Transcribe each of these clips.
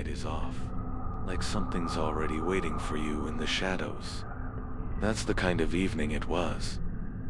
light is off, like something's already waiting for you in the shadows. That's the kind of evening it was.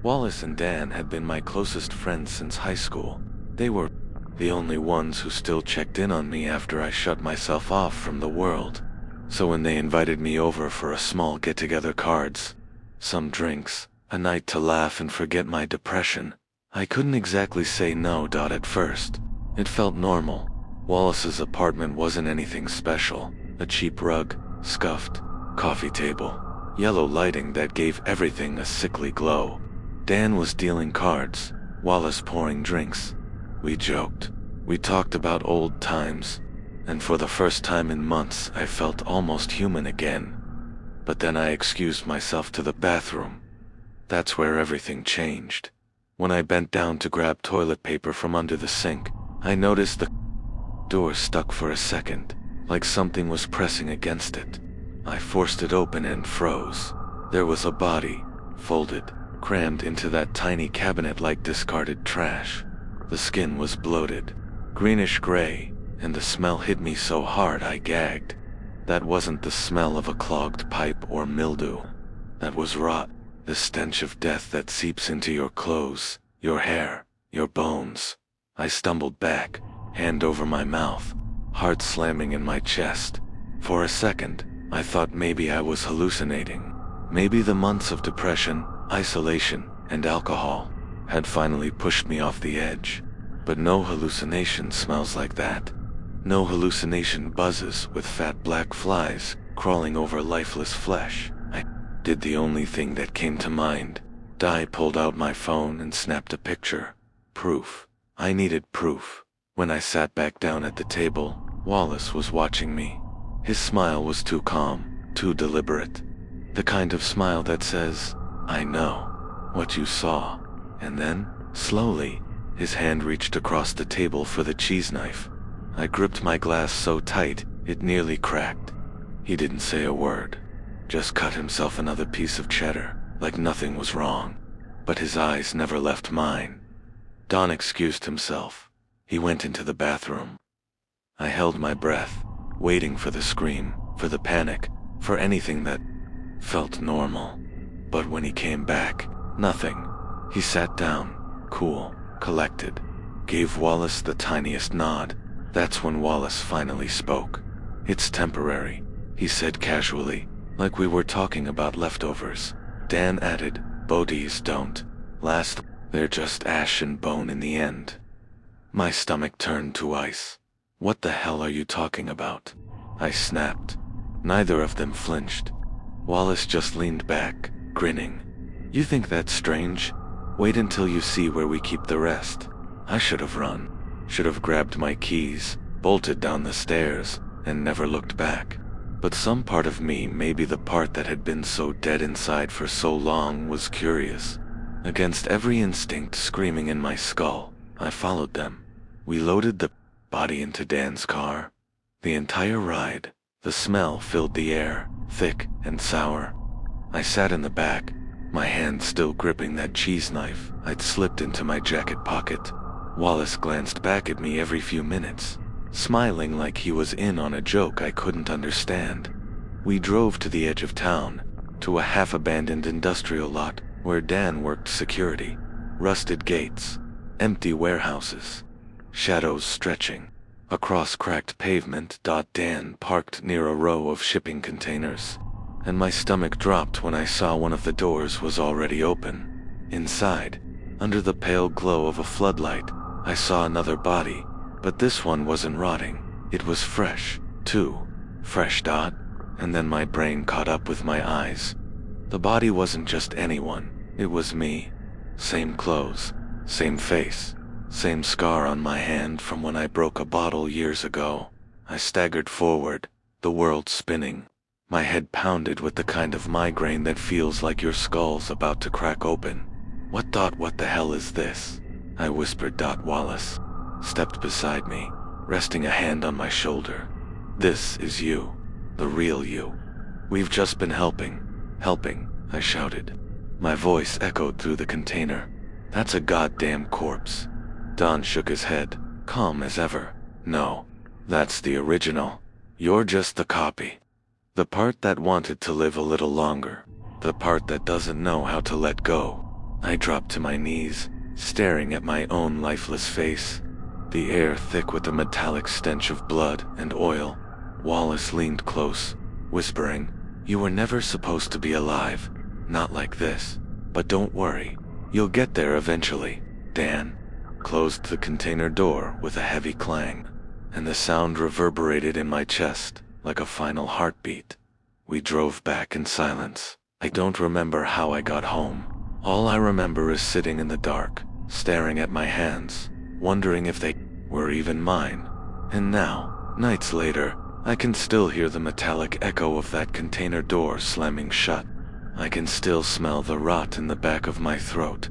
Wallace and Dan had been my closest friends since high school. They were the only ones who still checked in on me after I shut myself off from the world. So when they invited me over for a small get-together, cards, some drinks, a night to laugh and forget my depression, I couldn't exactly say no. At first, it felt normal. Wallace's apartment wasn't anything special. A cheap rug, scuffed coffee table, yellow lighting that gave everything a sickly glow. Dan was dealing cards, Wallace pouring drinks. We joked. We talked about old times. And for the first time in months, I felt almost human again. But then I excused myself to the bathroom. That's where everything changed. When I bent down to grab toilet paper from under the sink, I noticed the door stuck for a second, like something was pressing against it. I forced it open and froze. There was a body, folded, crammed into that tiny cabinet like discarded trash. The skin was bloated, greenish gray, and the smell hit me so hard I gagged. That wasn't the smell of a clogged pipe or mildew. That was rot, the stench of death that seeps into your clothes, your hair, your bones. I stumbled back, hand over my mouth, heart slamming in my chest. For a second, I thought maybe I was hallucinating. Maybe the months of depression, isolation, and alcohol had finally pushed me off the edge. But no hallucination smells like that. No hallucination buzzes with fat black flies crawling over lifeless flesh. I did the only thing that came to mind. I pulled out my phone and snapped a picture. Proof. I needed proof. When I sat back down at the table, Wallace was watching me. His smile was too calm, too deliberate. The kind of smile that says, "I know what you saw." And then, slowly, his hand reached across the table for the cheese knife. I gripped my glass so tight, it nearly cracked. He didn't say a word, just cut himself another piece of cheddar, like nothing was wrong. But his eyes never left mine. Don excused himself. He went into the bathroom. I held my breath, waiting for the scream, for the panic, for anything that felt normal. But when he came back, nothing. He sat down, cool, collected, gave Wallace the tiniest nod. That's when Wallace finally spoke. "It's temporary," he said casually, like we were talking about leftovers. Dan added, "Bodies don't last. They're just ash and bone in the end." My stomach turned to ice. "What the hell are you talking about?" I snapped. Neither of them flinched. Wallace just leaned back, grinning. "You think that's strange? Wait until you see where we keep the rest." I should have run. Should have grabbed my keys, bolted down the stairs, and never looked back. But some part of me, maybe the part that had been so dead inside for so long, was curious. Against every instinct screaming in my skull, I followed them. We loaded the body into Dan's car. The entire ride, the smell filled the air, thick and sour. I sat in the back, my hand still gripping that cheese knife I'd slipped into my jacket pocket. Wallace glanced back at me every few minutes, smiling like he was in on a joke I couldn't understand. We drove to the edge of town, to a half-abandoned industrial lot where Dan worked security. Rusted gates, empty warehouses, shadows stretching across cracked pavement. Dan parked near a row of shipping containers, and my stomach dropped when I saw one of the doors was already open. Inside, under the pale glow of a floodlight, I saw another body, but this one wasn't rotting. It was fresh, too. Fresh. And then my brain caught up with my eyes. The body wasn't just anyone, it was me. Same clothes, same face, same scar on my hand from when I broke a bottle years ago. I staggered forward, the world spinning. My head pounded with the kind of migraine that feels like your skull's about to crack open. What the hell is this?" I whispered. Wallace stepped beside me, resting a hand on my shoulder. "This is you, the real you. We've just been helping, I shouted. My voice echoed through the container. "That's a goddamn corpse." Don shook his head, calm as ever. "No, that's the original. You're just the copy. The part that wanted to live a little longer. The part that doesn't know how to let go. I dropped to my knees, staring at my own lifeless face. The air thick with a metallic stench of blood and oil. Wallace leaned close, whispering, "You were never supposed to be alive. Not like this. But don't worry. You'll get there eventually." Dan closed the container door with a heavy clang, and the sound reverberated in my chest like a final heartbeat. We drove back in silence. I don't remember how I got home. All I remember is sitting in the dark, staring at my hands, wondering if they were even mine. And now, nights later, I can still hear the metallic echo of that container door slamming shut. I can still smell the rot in the back of my throat.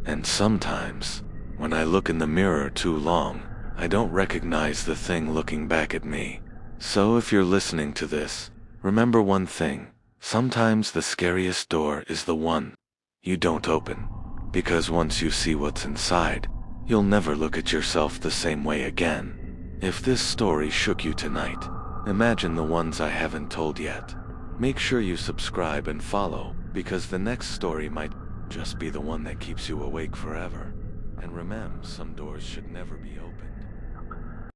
And sometimes, when I look in the mirror too long, I don't recognize the thing looking back at me. So if you're listening to this, remember one thing. Sometimes the scariest door is the one you don't open. Because once you see what's inside, you'll never look at yourself the same way again. If this story shook you tonight, imagine the ones I haven't told yet. Make sure you subscribe and follow, because the next story might just be the one that keeps you awake forever. And remember, some doors should never be open.